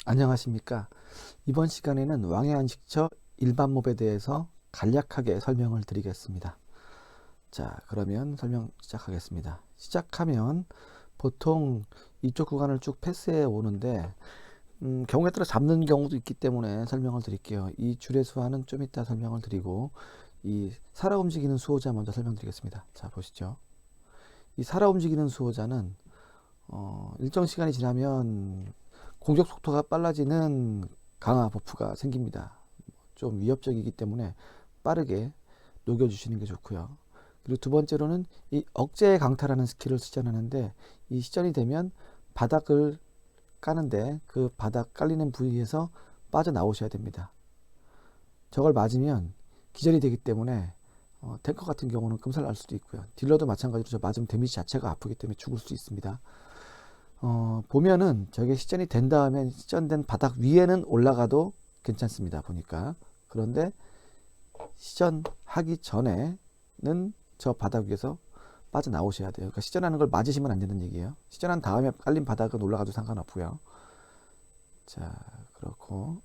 안녕하십니까. 이번 시간에는 왕의 안식처 일반 몹에 대해서 간략하게 설명을 드리겠습니다. 자, 그러면 설명 시작하겠습니다. 시작하면 보통 이쪽 구간을 쭉 패스해 오는데 경우에 따라 잡는 경우도 있기 때문에 설명을 드릴게요. 이 줄의 수화는 좀 이따 설명을 드리고 이 살아 움직이는 수호자 먼저 설명드리겠습니다. 자, 보시죠. 이 살아 움직이는 수호자는 일정 시간이 지나면 공격 속도가 빨라지는 강화 버프가 생깁니다. 좀 위협적이기 때문에 빠르게 녹여주시는 게 좋고요. 그리고 두 번째로는 이 억제의 강타라는 스킬을 시전하는데 이 시전이 되면 바닥을 까는데 그 바닥 깔리는 부위에서 빠져나오셔야 됩니다. 저걸 맞으면 기절이 되기 때문에 탱커 같은 경우는 끔살 날 수도 있고요. 딜러도 마찬가지로 저 맞으면 데미지 자체가 아프기 때문에 죽을 수 있습니다. 보면은 저게 시전이 된 다음에 시전된 바닥 위에는 올라가도 괜찮습니다. 보니까. 그런데 시전하기 전에는 저 바닥 위에서 빠져나오셔야 돼요. 그러니까 시전하는 걸 맞으시면 안 되는 얘기예요. 시전한 다음에 깔린 바닥은 올라가도 상관없고요. 자, 그렇고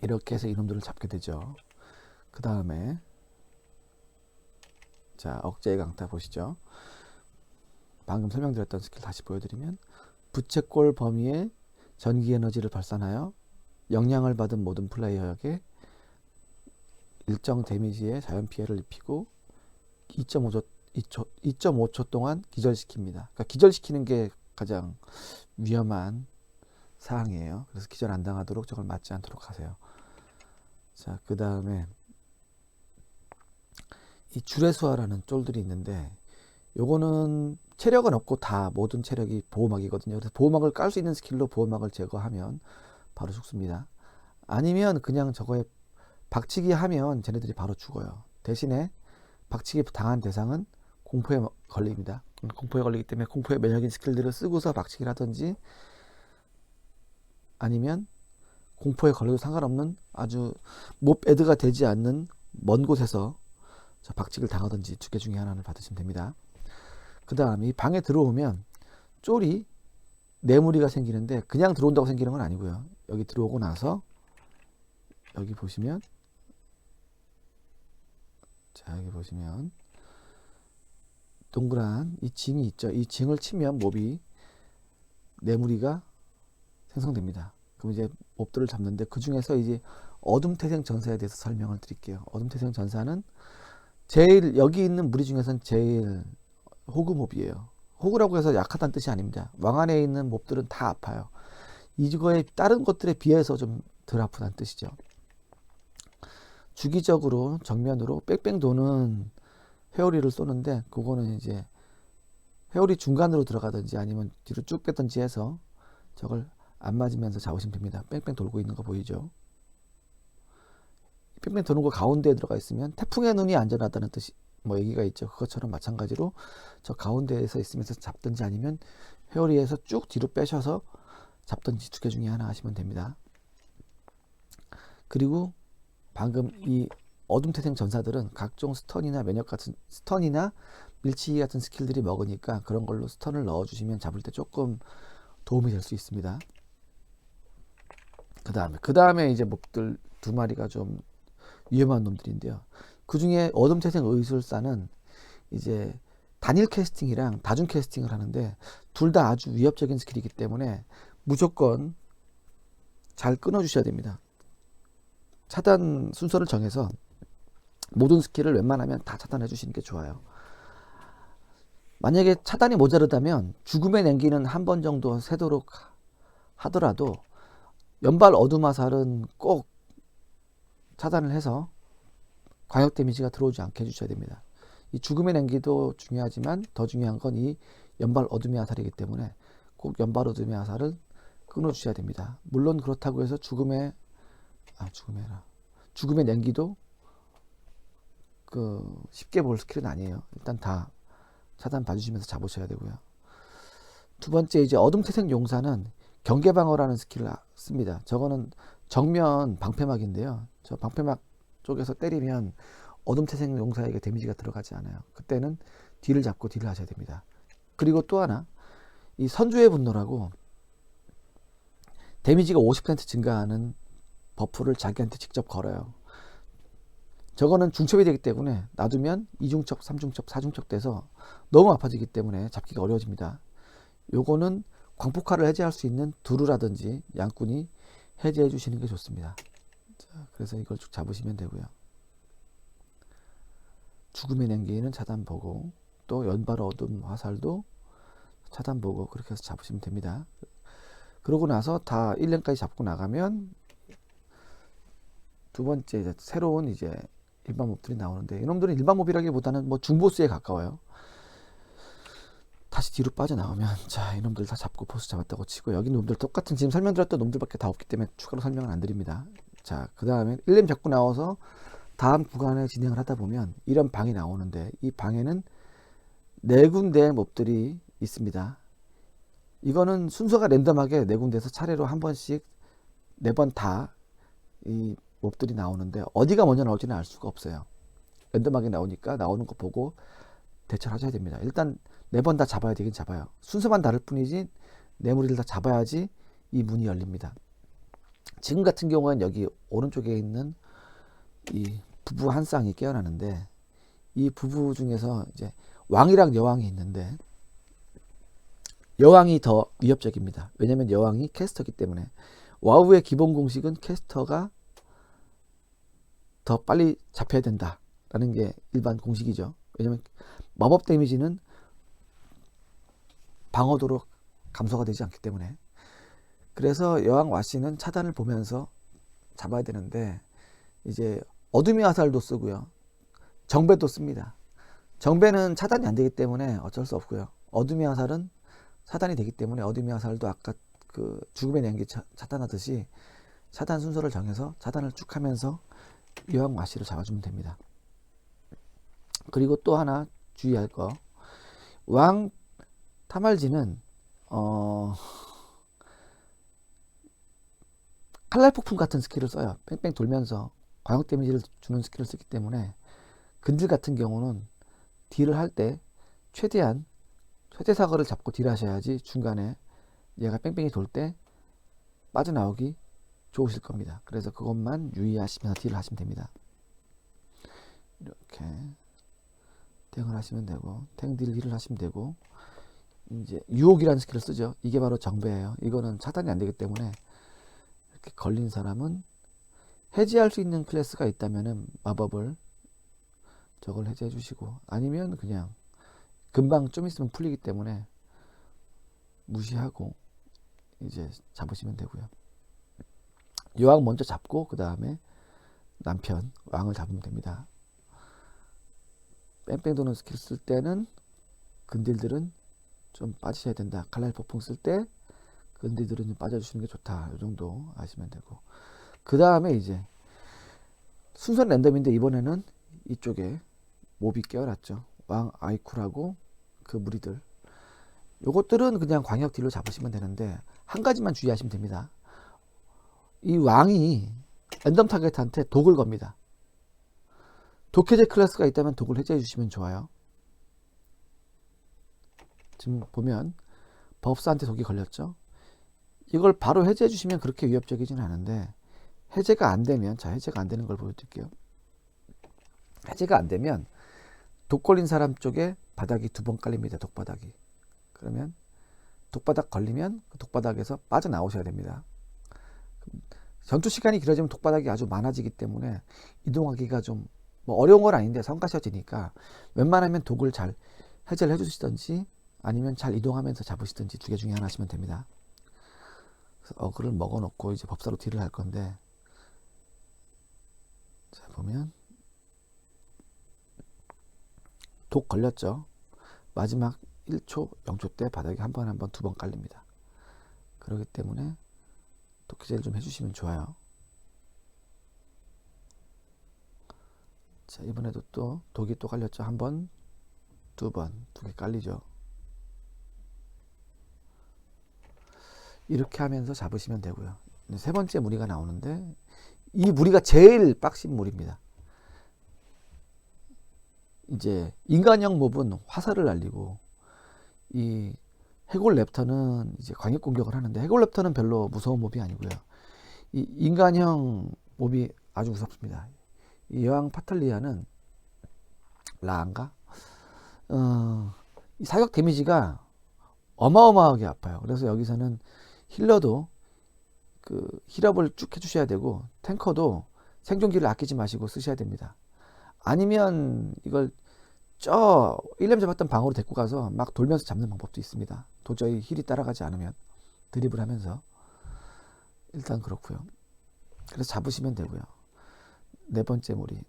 이렇게 해서 이놈들을 잡게 되죠. 그 다음에 자, 억제의 강타 보시죠. 방금 설명드렸던 스킬 다시 보여드리면 부채꼴 범위에 전기 에너지를 발산하여 영향을 받은 모든 플레이어에게 일정 데미지의 자연 피해를 입히고 2.5초 동안 기절시킵니다. 그러니까 기절시키는 게 가장 위험한 사항이에요. 그래서 기절 안 당하도록 저걸 맞지 않도록 하세요. 자, 그 다음에 이 줄의 수화라는 쫄들이 있는데 요거는 체력은 없고 다 모든 체력이 보호막이거든요. 그래서 보호막을 깔 수 있는 스킬로 보호막을 제거하면 바로 죽습니다. 아니면 그냥 저거에 박치기 하면 쟤네들이 바로 죽어요. 대신에 박치기 당한 대상은 공포에 걸립니다. 공포에 걸리기 때문에 공포에 면역인 스킬들을 쓰고서 박치기를 하든지 아니면 공포에 걸려도 상관없는 아주 몹 애드가 되지 않는 먼 곳에서 박치기를 당하든지 두 개 중에 하나를 받으시면 됩니다. 그 다음 이 방에 들어오면 쫄이 내무리가 생기는데 그냥 들어온다고 생기는 건 아니고요. 여기 들어오고 나서 여기 보시면 자, 여기 보시면 동그란 이 징이 있죠. 이 징을 치면 몹이 내무리가 생성됩니다. 그럼 이제 몹들을 잡는데 그 중에서 이제 어둠태생 전사에 대해서 설명을 드릴게요. 어둠태생 전사는 제일 여기 있는 무리 중에서는 제일 호구 몹이에요. 호구라고 해서 약하다는 뜻이 아닙니다. 왕 안에 있는 몹들은 다 아파요. 이거에 다른 것들에 비해서 좀 덜 아프다는 뜻이죠. 주기적으로 정면으로 뺑뺑 도는 회오리를 쏘는데 그거는 이제 회오리 중간으로 들어가든지 아니면 뒤로 쭉 빼든지 해서 저걸 안 맞으면서 잡으시면 됩니다. 뺑뺑 돌고 있는 거 보이죠? 뺑뺑 도는 거 가운데에 들어가 있으면 태풍의 눈이 안전하다는 뜻이 뭐 얘기가 있죠. 그것처럼 마찬가지로 저 가운데에서 있으면서 잡든지 아니면 회오리에서 쭉 뒤로 빼셔서 잡든지 두 개 중에 하나 하시면 됩니다. 그리고 방금 이 어둠태생 전사들은 각종 스턴이나 면역 같은 스턴이나 밀치기 같은 스킬들이 먹으니까 그런 걸로 스턴을 넣어주시면 잡을 때 조금 도움이 될 수 있습니다. 그 다음에 이제 몹들 두 마리가 좀 위험한 놈들인데요. 그 중에 어둠태생 의술사는 이제 단일 캐스팅이랑 다중 캐스팅을 하는데 둘 다 아주 위협적인 스킬이기 때문에 무조건 잘 끊어주셔야 됩니다. 차단 순서를 정해서 모든 스킬을 웬만하면 다 차단해 주시는 게 좋아요. 만약에 차단이 모자르다면 죽음의 냉기는 한 번 정도 새도록 하더라도 연발 어둠 화살은 꼭 차단을 해서 광역 데미지가 들어오지 않게 해주셔야 됩니다. 이 죽음의 냉기도 중요하지만 더 중요한 건 이 연발 어둠의 화살이기 때문에 꼭 연발 어둠의 화살을 끊어주셔야 됩니다. 물론 그렇다고 해서 죽음의 냉기도 쉽게 볼 스킬은 아니에요. 일단 다 차단 봐주시면서 잡으셔야 되고요. 두 번째 이제 어둠태생 용사는 경계방어라는 스킬을 씁니다. 저거는 정면 방패막인데요. 저 방패막 쪽에서 때리면 어둠태생 용사에게 데미지가 들어가지 않아요. 그때는 뒤를 잡고 딜을 하셔야 됩니다. 그리고 또 하나 이 선주의 분노라고 데미지가 50% 증가하는 버프를 자기한테 직접 걸어요. 저거는 중첩이 되기 때문에 놔두면 2중첩, 3중첩, 4중첩 돼서 너무 아파지기 때문에 잡기가 어려워집니다. 요거는 광폭화를 해제할 수 있는 두루라든지 양꾼이 해제해 주시는 게 좋습니다. 자, 그래서 이걸 쭉 잡으시면 되고요. 죽음의 냉기는 차단보고, 또 연발 어둠 화살도 차단보고, 그렇게 해서 잡으시면 됩니다. 그러고 나서 다 1렘까지 잡고 나가면 두 번째 이제 새로운 이제 일반 몹들이 나오는데, 이놈들은 일반 몹이라기보다는 뭐 중보스에 가까워요. 다시 뒤로 빠져나오면, 자, 이놈들 다 잡고 보스 잡았다고 치고, 여기 놈들 똑같은 지금 설명드렸던 놈들밖에 다 없기 때문에 추가로 설명을 안 드립니다. 자, 그 다음에 1렘 잡고 나와서 다음 구간에 진행을 하다 보면 이런 방이 나오는데, 이 방에는 4군데의 몹들이 있습니다. 이거는 순서가 랜덤하게 4군데에서 차례로 한 번씩 4번 다 이 몹들이 나오는데, 어디가 먼저 나올지는 알 수가 없어요. 랜덤하게 나오니까 나오는 거 보고 대처를 하셔야 됩니다. 일단 4번 다 잡아야 되긴 잡아요. 순서만 다를 뿐이지 4무리를 다 잡아야지 이 문이 열립니다. 지금 같은 경우는 여기 오른쪽에 있는 이 부부 한 쌍이 깨어나는데, 이 부부 중에서 이제 왕이랑 여왕이 있는데, 여왕이 더 위협적입니다. 왜냐면 여왕이 캐스터이기 때문에. 와우의 기본 공식은 캐스터가 더 빨리 잡혀야 된다라는 게 일반 공식이죠. 왜냐면 마법 데미지는 방어도로 감소가 되지 않기 때문에. 그래서 여왕 와씨는 차단을 보면서 잡아야 되는데, 이제 어둠의 화살도 쓰고요, 정배도 씁니다. 정배는 차단이 안 되기 때문에 어쩔 수 없고요, 어둠의 화살은 차단이 되기 때문에 어둠의 화살도 아까 그 죽음의 냉기 차단하듯이 차단 순서를 정해서 차단을 쭉 하면서 여왕 와씨를 잡아주면 됩니다. 그리고 또 하나 주의할 거, 왕 타말지는 칼날 폭풍 같은 스킬을 써요. 뺑뺑 돌면서 광역 데미지를 주는 스킬을 쓰기 때문에, 근딜 같은 경우는 딜을 할 때 최대한 최대 사거를 잡고 딜하셔야지 중간에 얘가 뺑뺑이 돌 때 빠져나오기 좋으실 겁니다. 그래서 그것만 유의하시면서 딜을 하시면 됩니다. 이렇게 탱을 하시면 되고, 탱딜 딜을 하시면 되고, 이제 유혹이라는 스킬을 쓰죠. 이게 바로 정배예요. 이거는 차단이 안 되기 때문에 이렇게 걸린 사람은 해제할 수 있는 클래스가 있다면은 마법을 저걸 해제해 주시고, 아니면 그냥 금방 좀 있으면 풀리기 때문에 무시하고 이제 잡으시면 되고요. 여왕 먼저 잡고 그 다음에 남편 왕을 잡으면 됩니다. 뺑뺑 도는 스킬 쓸 때는 근딜들은 좀 빠지셔야 된다. 칼날 폭풍 쓸 때 근딜들은 좀 빠져주시는 게 좋다. 이 정도 아시면 되고, 그 다음에 이제 순서는 랜덤인데 이번에는 이쪽에 몹이 깨어났죠. 왕 아이쿠라고 그 무리들, 요것들은 그냥 광역 딜로 잡으시면 되는데, 한 가지만 주의하시면 됩니다. 이 왕이 랜덤 타겟한테 독을 겁니다. 독해제 클래스가 있다면 독을 해제해 주시면 좋아요. 지금 보면 법사한테 독이 걸렸죠. 이걸 바로 해제해 주시면 그렇게 위협적이지는 않은데, 해제가 안 되면, 자, 해제가 안 되는 걸 보여드릴게요. 해제가 안 되면 독 걸린 사람 쪽에 바닥이 2번 깔립니다. 독바닥이. 그러면 독바닥 걸리면 그 독바닥에서 빠져나오셔야 됩니다. 전투 시간이 길어지면 독바닥이 아주 많아지기 때문에 이동하기가 좀 뭐 어려운 건 아닌데 성가셔지니까, 웬만하면 독을 잘 해제를 해주시든지 아니면 잘 이동하면서 잡으시든지 두 개 중에 하나 하시면 됩니다. 그래서 어그를 먹어놓고 이제 법사로 딜을 할 건데, 자 보면 독 걸렸죠. 마지막 1초 0초 때 바닥에 한 번 2번 깔립니다. 그렇기 때문에 독해제를 좀 해주시면 좋아요. 자, 이번에도 또 독이 또 깔렸죠. 1번 2번 2개 깔리죠. 이렇게 하면서 잡으시면 되고요. 세 번째 무리가 나오는데, 이 무리가 제일 빡신 무리입니다. 이제 인간형 몹은 화살을 날리고, 이 해골 랩터는 이제 광역 공격을 하는데, 해골 랩터는 별로 무서운 몹이 아니고요. 이 인간형 몹이 아주 무섭습니다. 이 여왕 파탈리아는 라안가? 이 사격 데미지가 어마어마하게 아파요. 그래서 여기서는 힐러도 그 힐업을 쭉 해주셔야 되고, 탱커도 생존기를 아끼지 마시고 쓰셔야 됩니다. 아니면 이걸 저 1렘 잡았던 방으로 데리고 가서 막 돌면서 잡는 방법도 있습니다. 도저히 힐이 따라가지 않으면 드리블 하면서. 일단 그렇고요. 그래서 잡으시면 되고요. 네 번째 무리,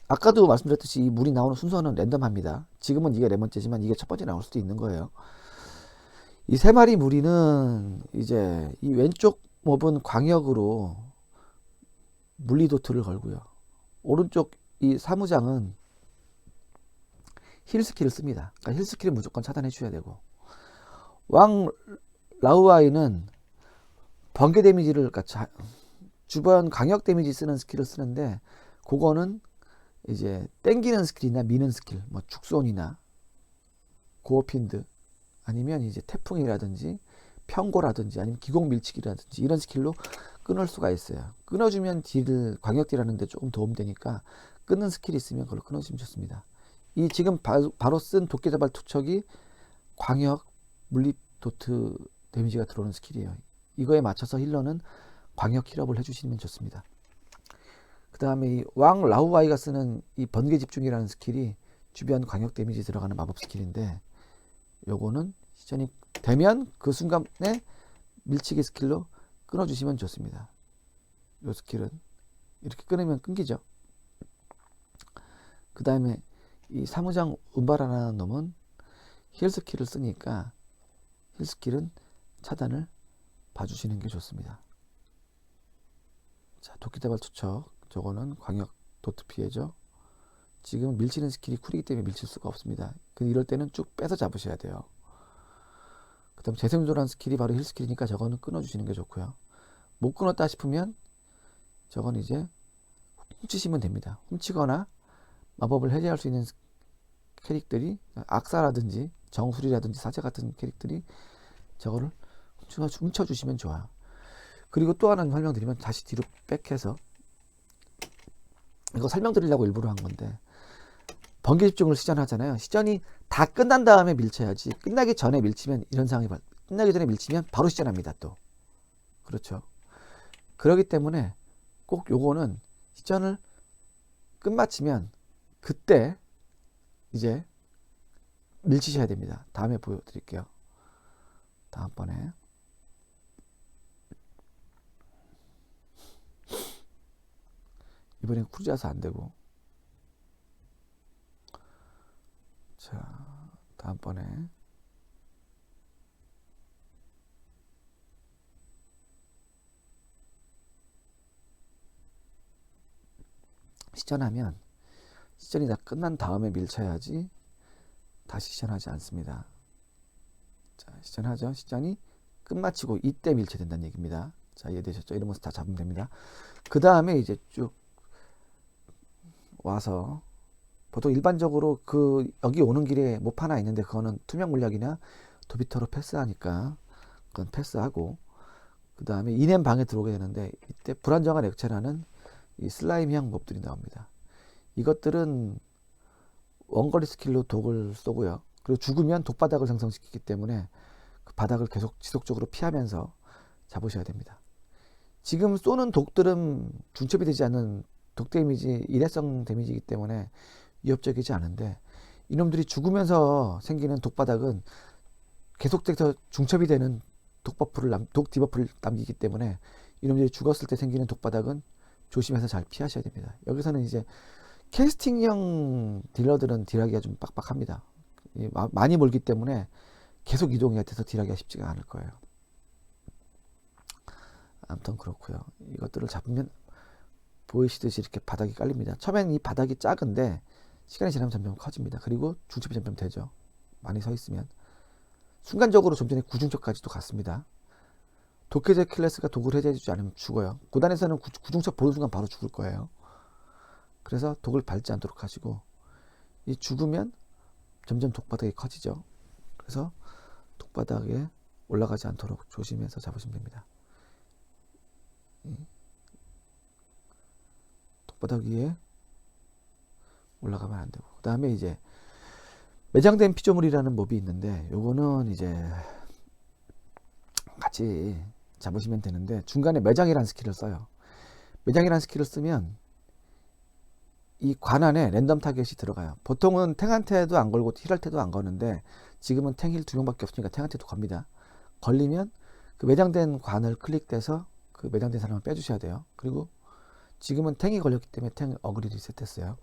아까도 말씀드렸듯이 이 물이 나오는 순서는 랜덤합니다. 지금은 이게 네 번째지만 이게 첫 번째 나올 수도 있는 거예요. 이 세 마리 무리는 이제 이 왼쪽 몹은 광역으로 물리도트를 걸고요. 오른쪽 이 사무장은 힐 스킬을 씁니다. 그러니까 힐 스킬을 무조건 차단해 주셔야 되고, 왕 라우아이는 번개 데미지를, 그러니까 주변 강력 데미지 쓰는 스킬을 쓰는데, 그거는 이제 땡기는 스킬이나 미는 스킬, 뭐 죽손이나 고어핀드, 아니면 이제 태풍이라든지 평고라든지 아니면 기공 밀치기라든지 이런 스킬로 끊을 수가 있어요. 끊어주면 딜을, 광역 딜 하는데 조금 도움되니까 끊는 스킬이 있으면 그걸로 끊어주면 좋습니다. 이 지금 바로 쓴 도끼자발 투척이 광역 물리 도트 데미지가 들어오는 스킬이에요. 이거에 맞춰서 힐러는 광역 힐업을 해주시면 좋습니다. 그 다음에 이 왕 라우아이가 쓰는 이 번개 집중이라는 스킬이 주변 광역 데미지 들어가는 마법 스킬인데, 요거는 시전이 되면 그 순간에 밀치기 스킬로 끊어주시면 좋습니다. 요 스킬은 이렇게 끊으면 끊기죠. 그 다음에 이 사무장 운바라라는 놈은 힐 스킬을 쓰니까 힐 스킬은 차단을 봐주시는 게 좋습니다. 자, 도끼다발 투척, 저거는 광역 도트 피해죠. 지금 밀치는 스킬이 쿨이기 때문에 밀칠 수가 없습니다. 이럴 때는 쭉 빼서 잡으셔야 돼요. 그 다음 재생조란 스킬이 바로 힐 스킬이니까 저거는 끊어주시는 게 좋고요. 못 끊었다 싶으면 저건 이제 훔치시면 됩니다. 훔치거나 마법을 해제할 수 있는 캐릭들이, 악사라든지 정술이라든지 사제 같은 캐릭들이 저거를 훔쳐주시면 좋아요. 그리고 또 하나 설명드리면, 다시 뒤로 백해서 이거 설명드리려고 일부러 한 건데, 번개 집중을 시전하잖아요. 시전이 다 끝난 다음에 밀쳐야지, 끝나기 전에 밀치면 이런 상황이, 끝나기 전에 밀치면 바로 시전합니다. 또 그렇죠. 그렇기 때문에 꼭 요거는 시전을 끝마치면 그때 이제 밀치셔야 됩니다. 다음에 보여드릴게요. 다음번에. 이번엔 쿨이라서 안되고, 자 다음번에 시전하면, 시전이 다 끝난 다음에 밀쳐야지 다시 시전하지 않습니다. 자, 시전하죠. 시전이 끝마치고 이때 밀쳐야 된다는 얘기입니다. 자, 이해되셨죠? 이러면서 다 잡으면 됩니다. 그 다음에 이제 쭉 와서, 보통 일반적으로 그 여기 오는 길에 몹 하나 있는데 그거는 투명 물약이나 도비터로 패스하니까 그건 패스하고, 그 다음에 이넴 방에 들어오게 되는데, 이때 불안정한 액체라는 이 슬라임형 몹들이 나옵니다. 이것들은 원거리 스킬로 독을 쏘고요. 그리고 죽으면 독바닥을 생성시키기 때문에 그 바닥을 계속 지속적으로 피하면서 잡으셔야 됩니다. 지금 쏘는 독들은 중첩이 되지 않는 독 데미지, 일회성 데미지이기 때문에 위협적이지 않은데, 이놈들이 죽으면서 생기는 독바닥은 계속해서 중첩이 되는 독 디버프를 남기기 때문에, 이놈들이 죽었을 때 생기는 독바닥은 조심해서 잘 피하셔야 됩니다. 여기서는 이제 캐스팅형 딜러들은 딜하기가 좀 빡빡합니다. 많이 몰기 때문에 계속 이동해야 돼서 딜하기가 쉽지가 않을 거예요. 아무튼 그렇고요. 이것들을 잡으면 보이시듯이 이렇게 바닥이 깔립니다. 처음에는 이 바닥이 작은데 시간이 지나면 점점 커집니다. 그리고 중첩이 점점 되죠. 많이 서 있으면. 순간적으로 좀 전에 구중첩까지도 갔습니다. 독해제 클래스가 독을 해제해주지 않으면 죽어요. 고단에서는 구중첩 보는 순간 바로 죽을 거예요. 그래서 독을 밟지 않도록 하시고, 이 죽으면 점점 독바닥이 커지죠. 그래서 톡바닥에 올라가지 않도록 조심해서 잡으시면 됩니다. 톡바닥 위에 올라가면 안 되고, 그 다음에 이제 매장된 피조물이라는 몹이 있는데 요거는 이제 같이 잡으시면 되는데, 중간에 매장이라는 스킬을 써요. 매장이라는 스킬을 쓰면 이 관안에 랜덤 타겟이 들어가요. 보통은 탱한테도 안 걸고 힐한테도 안 거는데, 지금은 탱 힐 2명밖에 없으니까 탱한테도 겁니다. 걸리면 그 매장된 관을 클릭돼서 그 매장된 사람을 빼주셔야 돼요. 그리고 지금은 탱이 걸렸기 때문에 탱 어그리 리셋했어요.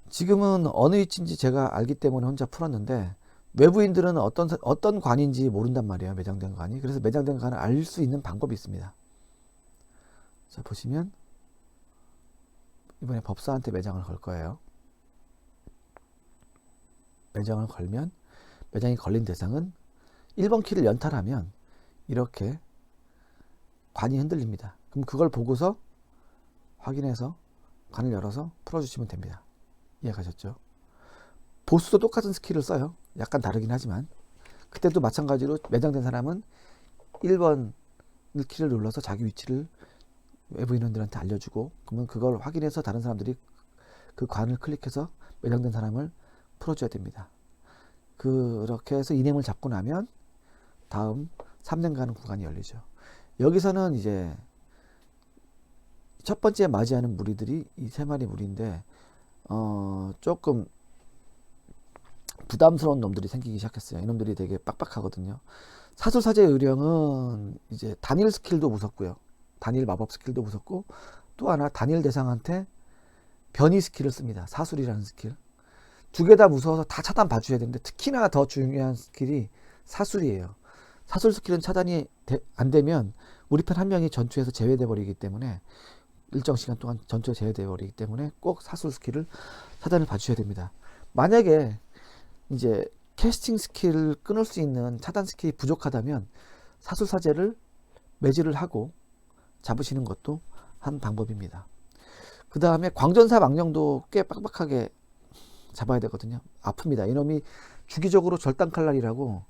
지금은 어느 위치인지 제가 알기 때문에 혼자 풀었는데, 외부인들은 어떤 관인지 모른단 말이에요. 매장된 관이. 그래서 매장된 관을 알 수 있는 방법이 있습니다. 자, 보시면 이번에 법사한테 매장을 걸 거예요. 매장을 걸면, 매장이 걸린 대상은 1번 키를 연탈하면 이렇게 관이 흔들립니다. 그럼 그걸 보고서 확인해서 관을 열어서 풀어주시면 됩니다. 이해가셨죠? 보스도 똑같은 스킬을 써요. 약간 다르긴 하지만 그때도 마찬가지로 매장된 사람은 1번 키를 눌러서 자기 위치를 외부 인원들한테 알려주고, 그러면 그걸 확인해서 다른 사람들이 그 관을 클릭해서 매장된 사람을 풀어줘야 됩니다. 그렇게 해서 이nem을 잡고 나면 다음 3렘 가는 구간이 열리죠. 여기서는 이제 첫 번째 맞이하는 무리들이 이 3마리 무리인데, 조금 부담스러운 놈들이 생기기 시작했어요. 이놈들이 되게 빡빡하거든요. 사술사제의 의령은 이제 단일 스킬도 무섭고요. 단일 마법 스킬도 무섭고, 또 하나 단일 대상한테 변이 스킬을 씁니다. 사술이라는 스킬. 두 개 다 무서워서 다 차단 봐줘야 되는데, 특히나 더 중요한 스킬이 사술이에요. 사술 스킬은 차단이 안 되면 우리 편 한 명이 전투에서 제외돼 버리기 때문에, 일정 시간 동안 전투에 제외돼 버리기 때문에 꼭 사술 스킬을 차단을 봐주셔야 됩니다. 만약에 이제 캐스팅 스킬을 끊을 수 있는 차단 스킬이 부족하다면 사술사제를 매질을 하고 잡으시는 것도 한 방법입니다. 그 다음에 광전사 망령도 꽤 빡빡하게 잡아야 되거든요. 아픕니다. 이놈이 주기적으로 절단칼날이라고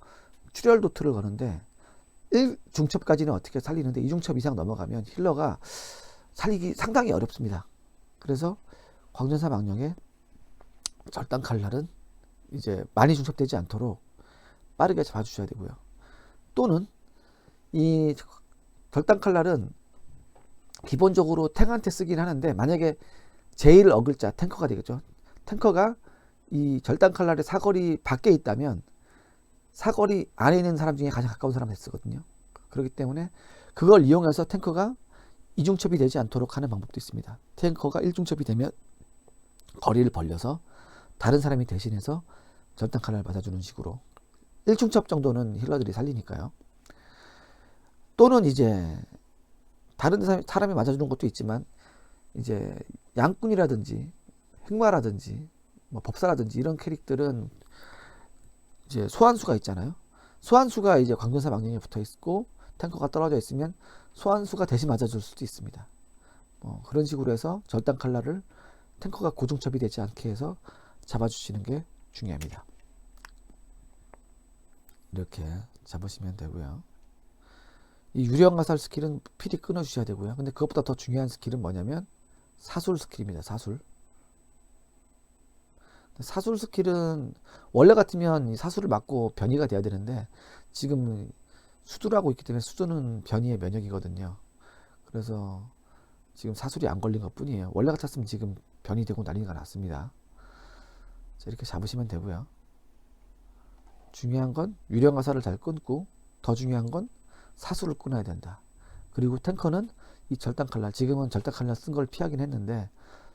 출혈 도트를 거는데, 1중첩까지는 어떻게 살리는데 2중첩 이상 넘어가면 힐러가 살리기 상당히 어렵습니다. 그래서 광전사 망령의 절단칼날은 이제 많이 중첩되지 않도록 빠르게 잡아주셔야 되고요. 또는 이 절단칼날은 기본적으로 탱한테 쓰긴 하는데, 만약에 제일 어글자 탱커가 되겠죠. 탱커가 이 절단칼날의 사거리 밖에 있다면 사거리 안에 있는 사람 중에 가장 가까운 사람한테 쓰거든요. 그렇기 때문에 그걸 이용해서 탱커가 이중첩이 되지 않도록 하는 방법도 있습니다. 탱커가 1중첩이 되면 거리를 벌려서 다른 사람이 대신해서 절단칼날 맞아주는 식으로 1중첩 정도는 힐러들이 살리니까요. 또는 이제 다른 사람이 맞아주는 것도 있지만, 이제 양꾼이라든지 흑마라든지 뭐 법사라든지 이런 캐릭들은 이제 소환수가 있잖아요. 소환수가 이제 광전사 망령에 붙어 있고 탱커가 떨어져 있으면 소환수가 대신 맞아줄 수도 있습니다. 그런 식으로 해서 절단칼날을 탱커가 고중첩이 되지 않게 해서 잡아주시는 게 중요합니다. 이렇게 잡으시면 되고요. 이 유령가살 스킬은 필히 끊어주셔야 되고요. 근데 그것보다 더 중요한 스킬은 뭐냐면 사술 스킬입니다. 사술. 사술 스킬은 원래 같으면 이 사술을 맞고 변이가 돼야 되는데, 지금 수두를 하고 있기 때문에 수두는 변이의 면역이거든요. 그래서 지금 사술이 안 걸린 것 뿐이에요. 원래 같았으면 지금 변이되고 난리가 났습니다. 자, 이렇게 잡으시면 되고요. 중요한 건 유령가살을 잘 끊고, 더 중요한 건 사술을 끊어야 된다. 그리고 탱커는 이 절단칼날, 지금은 절단칼날 쓴 걸 피하긴 했는데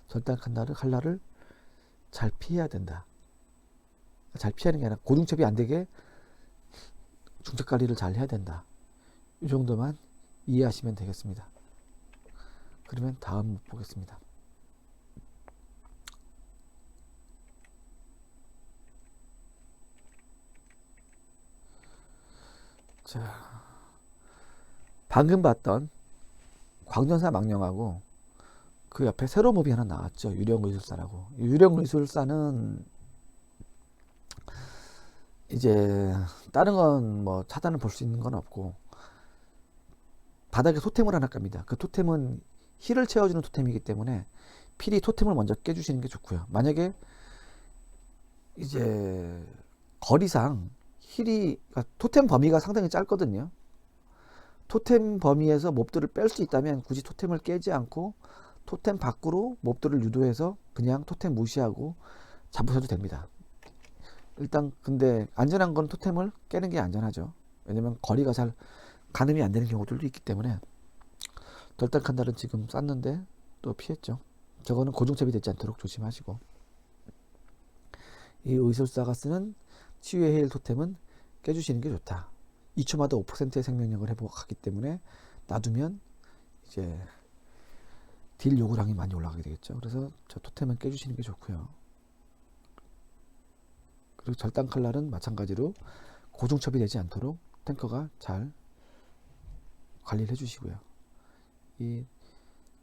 절단칼날을 잘 피해야 된다. 잘 피하는 게 아니라 고중첩이 안 되게 중첩 관리를 잘 해야 된다. 이 정도만 이해하시면 되겠습니다. 그러면 다음 보겠습니다. 자, 방금 봤던 광전사 망령하고 그 옆에 새로 몹이 하나 나왔죠. 유령의술사라고. 유령의술사는 이제 다른 건 뭐 차단을 볼 수 있는 건 없고, 바닥에 토템을 하나 깝니다. 그 토템은 힐을 채워주는 토템이기 때문에 필히 토템을 먼저 깨주시는 게 좋고요. 만약에 이제 거리상 힐이, 그러니까 토템 범위가 상당히 짧거든요. 토템 범위에서 몹들을 뺄 수 있다면 굳이 토템을 깨지 않고 토템 밖으로 몹들을 유도해서 그냥 토템 무시하고 잡으셔도 됩니다. 일단 근데 안전한 건 토템을 깨는 게 안전하죠. 왜냐면 거리가 잘 가늠이 안 되는 경우들도 있기 때문에. 덜딱한 달은 지금 쐈는데 또 피했죠. 저거는 고중첩이 되지 않도록 조심하시고, 이 의술사가 쓰는 치유의 헤일 토템은 깨주시는 게 좋다. 2초마다 5%의 생명력을 회복하기 때문에 놔두면 이제 딜 요구량이 많이 올라가게 되겠죠. 그래서 저 토템은 깨주시는 게 좋고요. 그리고 절단 칼날은 마찬가지로 고중첩이 되지 않도록 탱커가 잘 관리를 해주시고요. 이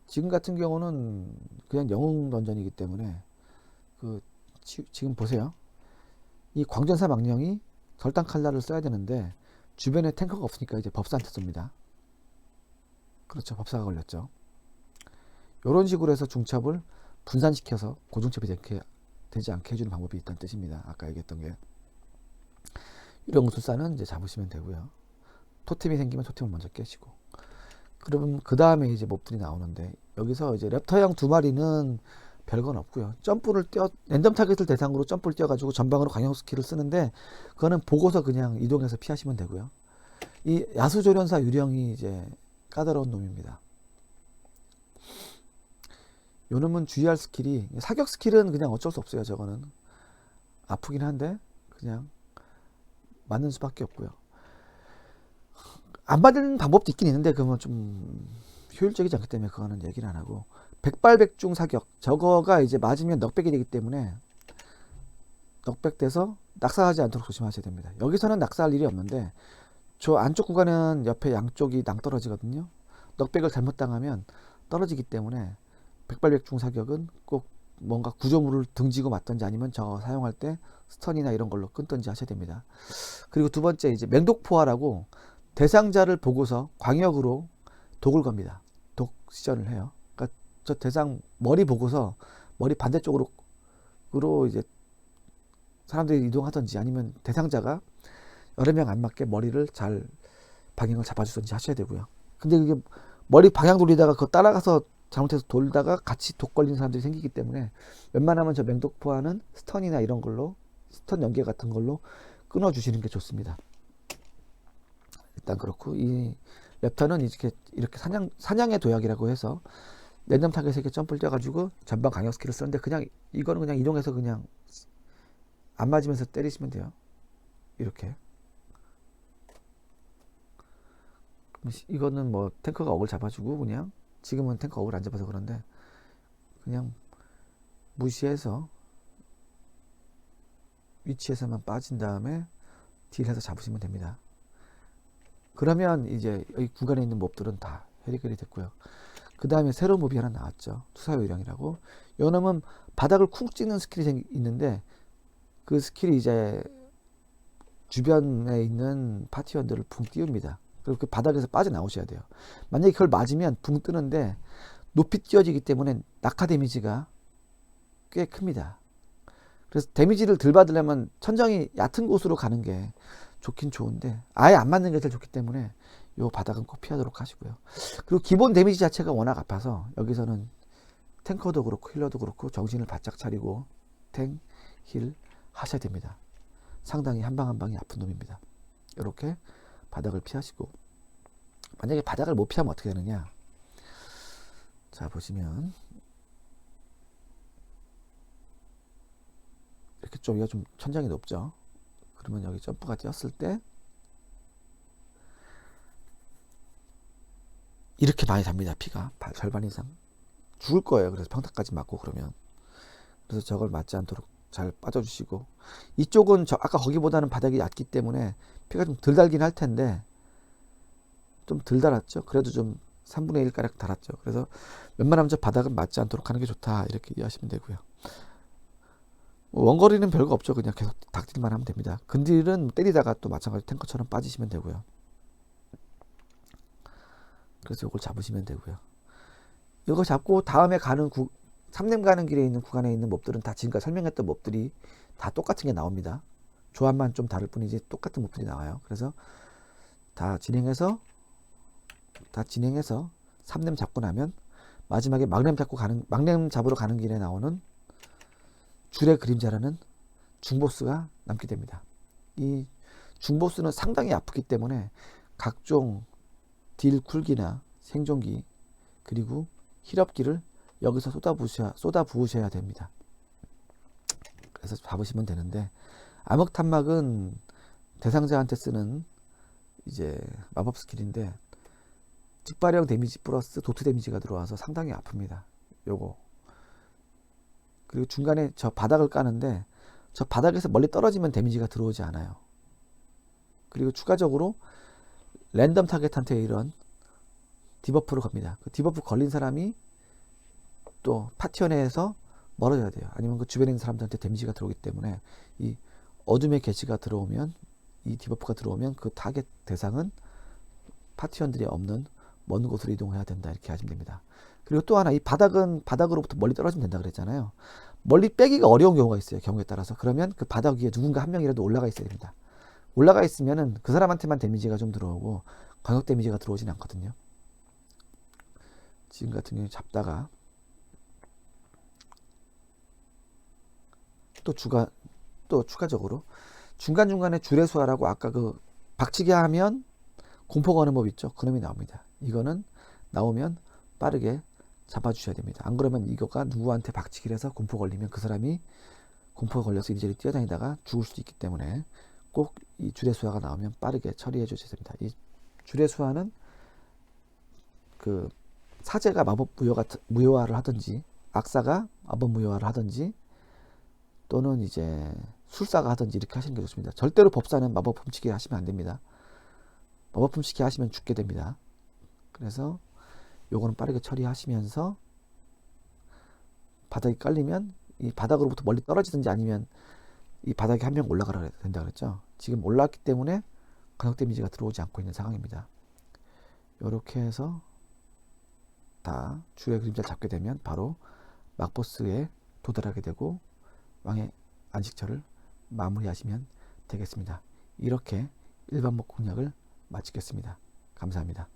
지금 같은 경우는 그냥 영웅 던전이기 때문에 지금 보세요. 이 광전사 망령이 절단 칼날을 써야 되는데 주변에 탱커가 없으니까 이제 법사한테 쏩니다. 그렇죠. 법사가 걸렸죠. 이런 식으로 해서 중첩을 분산시켜서 고중첩이 되지 않게 해주는 방법이 있다는 뜻입니다. 아까 얘기했던 게. 이런 구술사는 이제 잡으시면 되고요. 토템이 생기면 토템을 먼저 깨시고. 그러면 그 다음에 이제 몹들이 나오는데, 여기서 이제 랩터형 2마리는 별건 없고요. 랜덤 타겟을 대상으로 점프를 뛰어가지고 전방으로 광역 스킬을 쓰는데, 그거는 보고서 그냥 이동해서 피하시면 되고요. 이 야수조련사 유령이 이제 까다로운 놈입니다. 요 놈은 주의할 스킬이, 사격 스킬은 그냥 어쩔 수 없어요. 저거는 아프긴 한데 그냥 맞는 수밖에 없고요. 안 맞는 방법도 있긴 있는데 그건 좀 효율적이지 않기 때문에 그거는 얘기를 안 하고, 백발백중 사격, 저거가 이제 맞으면 넉백이 되기 때문에 넉백돼서 낙사하지 않도록 조심하셔야 됩니다. 여기서는 낙사할 일이 없는데 저 안쪽 구간은 옆에 양쪽이 낭떨어지거든요. 넉백을 잘못 당하면 떨어지기 때문에 백발백중 사격은 꼭 뭔가 구조물을 등지고 맞든지 아니면 저거 사용할 때 스턴이나 이런 걸로 끊든지 하셔야 됩니다. 그리고 두 번째 이제 맹독포화라고 대상자를 보고서 광역으로 독을 겁니다. 독 시전을 해요. 그러니까 저 대상 머리 보고서 머리 반대쪽으로 이제 사람들이 이동하든지 아니면 대상자가 여러 명 안 맞게 머리를 잘 방향을 잡아주든지 하셔야 되고요. 근데 그게 머리 방향 돌리다가 그거 따라가서 잘못해서 돌다가 같이 독 걸린 사람들이 생기기 때문에 웬만하면 저 맹독포화는 스턴이나 이런 걸로, 스턴 연계 같은 걸로 끊어주시는 게 좋습니다. 일단 그렇고, 이 랩터는 이렇게 사냥의 도약이라고 해서 랜덤 타겟에게 점프를 뛰어가지고 전방 강력 스킬을 쓰는데, 그냥 이거는 그냥 이동해서 그냥 안 맞으면서 때리시면 돼요. 이렇게. 이거는 뭐 탱커가 억을 잡아주고, 그냥 지금은 탱커 억을 안 잡아서 그런데 그냥 무시해서 위치에서만 빠진 다음에 딜해서 잡으시면 됩니다. 그러면 이제 이 구간에 있는 몹들은 다 해결이 됐고요. 그 다음에 새로운 몹이 하나 나왔죠. 투사의 요령이라고. 요 놈은 바닥을 쿵 찍는 스킬이 있는데, 그 스킬이 이제 주변에 있는 파티원들을 붕 띄웁니다. 그리고 그 바닥에서 빠져나오셔야 돼요. 만약에 그걸 맞으면 붕 뜨는데 높이 뛰어지기 때문에 낙하 데미지가 꽤 큽니다. 그래서 데미지를 덜 받으려면 천정이 얕은 곳으로 가는 게 좋긴 좋은데 아예 안 맞는 게 제일 좋기 때문에 요 바닥은 꼭 피하도록 하시고요. 그리고 기본 데미지 자체가 워낙 아파서 여기서는 탱커도 그렇고 힐러도 그렇고 정신을 바짝 차리고 탱, 힐 하셔야 됩니다. 상당히 한 방 한 방이 아픈 놈입니다. 이렇게 바닥을 피하시고, 만약에 바닥을 못 피하면 어떻게 되느냐. 자, 보시면 이렇게 좀 여기가 좀 천장이 높죠. 그러면 여기 점프가 뛰었을 때 이렇게 많이 잡니다. 피가 절반 이상 죽을 거예요. 그래서 평타까지 맞고 그러면. 그래서 저걸 맞지 않도록 잘 빠져주시고, 이쪽은 아까 거기보다는 바닥이 얕기 때문에 피가 좀 덜 달긴 할 텐데 좀 덜 달았죠. 그래도 좀 3분의 1 가량 달았죠. 그래서 웬만하면 저 바닥은 맞지 않도록 하는 게 좋다, 이렇게 이해하시면 되고요. 원거리는 별거 없죠. 그냥 계속 닥딜만 하면 됩니다. 근딜은 때리다가 또 마찬가지로 탱커처럼 빠지시면 되고요. 그래서 이걸 잡으시면 되고요. 이거 잡고 다음에 3렘 가는 길에 있는 구간에 있는 몹들은 다 지금까지 설명했던 몹들이 다 똑같은 게 나옵니다. 조합만 좀 다를 뿐이지 똑같은 몹들이 나와요. 그래서 다 진행해서 3렘 잡고 나면 마지막에 막렘 잡으러 가는 길에 나오는 줄의 그림자라는 중보스가 남게 됩니다. 이 중보스는 상당히 아프기 때문에 각종 딜 쿨기나 생존기 그리고 힐업기를 여기서 쏟아부으셔야 됩니다. 그래서 잡으시면 되는데, 암흑탄막은 대상자한테 쓰는 이제 마법 스킬인데 직발형 데미지 플러스 도트 데미지가 들어와서 상당히 아픕니다. 요거. 그리고 중간에 저 바닥을 까는데 저 바닥에서 멀리 떨어지면 데미지가 들어오지 않아요. 그리고 추가적으로 랜덤 타겟한테 이런 디버프를 겁니다. 그 디버프 걸린 사람이 또 파티원 내에서 멀어져야 돼요. 아니면 그 주변에 있는 사람들한테 데미지가 들어오기 때문에 이 어둠의 계시가 들어오면, 이 디버프가 들어오면 그 타겟 대상은 파티원들이 없는 먼 곳으로 이동해야 된다, 이렇게 하시면 됩니다. 그리고 또 하나, 이 바닥으로부터 멀리 떨어지면 된다 그랬잖아요. 멀리 빼기가 어려운 경우가 있어요. 경우에 따라서. 그러면 그 바닥 위에 누군가 한 명이라도 올라가 있어야 됩니다. 올라가 있으면은 그 사람한테만 데미지가 좀 들어오고 광역 데미지가 들어오진 않거든요. 지금 같은 경우에 잡다가 또 추가적으로 중간중간에 주례수화라고 아까 그 박치기 하면 공포 거는 법 있죠. 그놈이 나옵니다. 이거는 나오면 빠르게 잡아주셔야 됩니다. 안 그러면 이거가 누구한테 박치기를 해서 공포 걸리면 그 사람이 공포가 걸려서 이리저리 뛰어다니다가 죽을 수도 있기 때문에 꼭 이 주례수화가 나오면 빠르게 처리해 주셔야 됩니다. 이 주례수화는 그 사제가 마법 무효화를 하든지, 악사가 마법 무효화를 하든지, 또는 이제 술사가 하든지 이렇게 하시는 게 좋습니다. 절대로 법사는 마법 훔치기 하시면 안 됩니다. 마법 훔치기 하시면 죽게 됩니다. 그래서 요거는 빠르게 처리하시면서 바닥이 깔리면 이 바닥으로부터 멀리 떨어지든지 아니면 이 바닥에 한 명 올라가야 된다 그랬죠. 지금 올라왔기 때문에 광역 데미지가 들어오지 않고 있는 상황입니다. 이렇게 해서 다 줄의 그림자 잡게 되면 바로 막보스에 도달하게 되고 왕의 안식처를 마무리하시면 되겠습니다. 이렇게 일반목 공략을 마치겠습니다. 감사합니다.